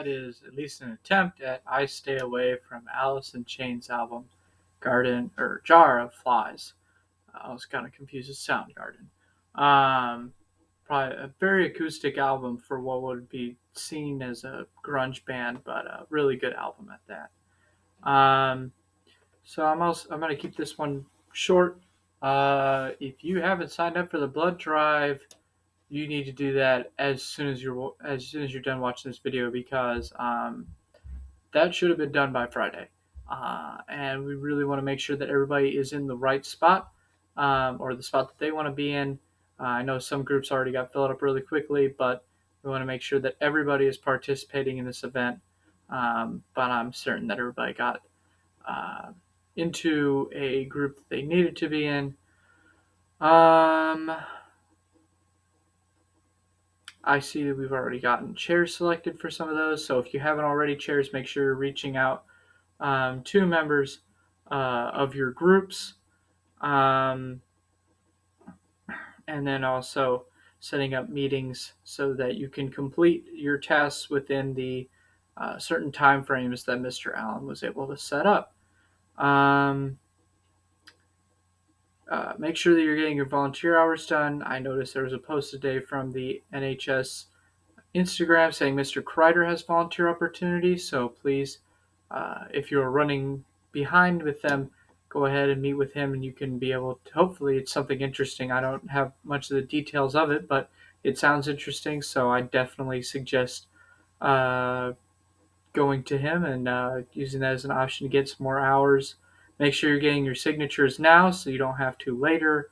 that is at least an attempt at I Stay Away from Alice in Chains' album, Jar of Flies. I was kind of confused with Soundgarden. Probably a very acoustic album for what would be seen as a grunge band, but a really good album at that. So I'm going to keep this one short. If you haven't signed up for the blood drive, you need to do that as soon as you're done watching this video, because that should have been done by Friday. And we really want to make sure that everybody is in the right spot, or the spot that they want to be in. I know some groups already got filled up really quickly, but we want to make sure that everybody is participating in this event. But I'm certain that everybody got into a group that they needed to be in. I see that we've already gotten chairs selected for some of those. So if you haven't already chairs, make sure you're reaching out to members of your groups. And then also setting up meetings so that you can complete your tasks within the certain time frames that Mr. Allen was able to set up. Make sure that you're getting your volunteer hours done. I noticed there was a post today from the NHS Instagram saying Mr. Kreider has volunteer opportunities. So please, if you're running behind with them, go ahead and meet with him, and you can be able to, hopefully it's something interesting. I don't have much of the details of it, but it sounds interesting. So I definitely suggest going to him and using that as an option to get some more hours. Make sure you're getting your signatures now so you don't have to later.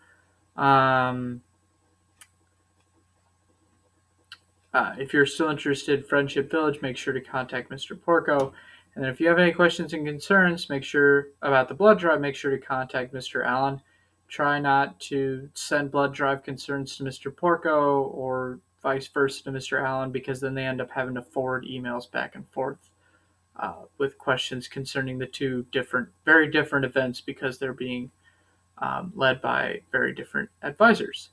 If you're still interested in Friendship Village, make sure to contact Mr. Porco. And then if you have any questions and concerns, make sure about the blood drive, make sure to contact Mr. Allen. Try not to send blood drive concerns to Mr. Porco or vice versa to Mr. Allen, because then they end up having to forward emails back and forth with questions concerning the two very different events, because they're being led by very different advisors.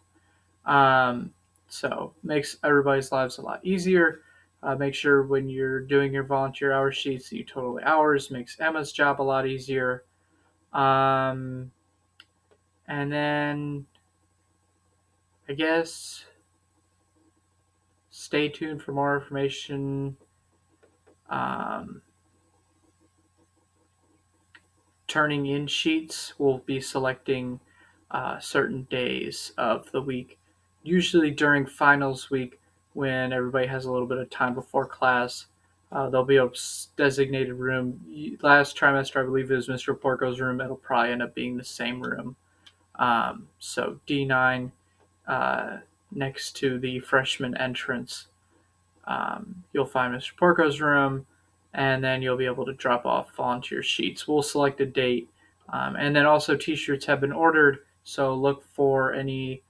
So makes everybody's lives a lot easier. Make sure when you're doing your volunteer hour sheets that you total the hours. Makes Emma's job a lot easier. And then I guess stay tuned for more information. Turning in sheets, we'll be selecting certain days of the week, usually during finals week when everybody has a little bit of time before class. There'll be a designated room. Last trimester, I believe it was Mr. Porco's room. It'll probably end up being the same room. So D9 next to the freshman entrance, you'll find Mr. Porco's room, and then you'll be able to drop off volunteer sheets. We'll select a date, and then also t-shirts have been ordered, so look for any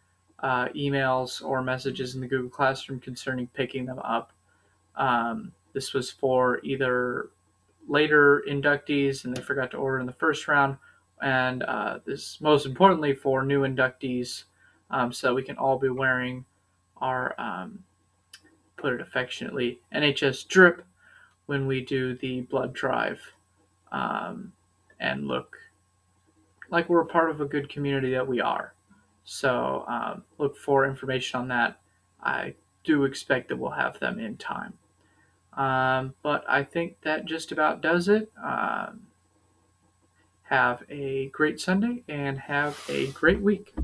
emails or messages in the Google Classroom concerning picking them up. This was for either later inductees and they forgot to order in the first round, and this most importantly for new inductees, so that we can all be wearing our, put it affectionately, NHS drip when we do the blood drive, and look like we're a part of a good community that we are. So look for information on that. I do expect that we'll have them in time. But I think that just about does it. Have a great Sunday and have a great week.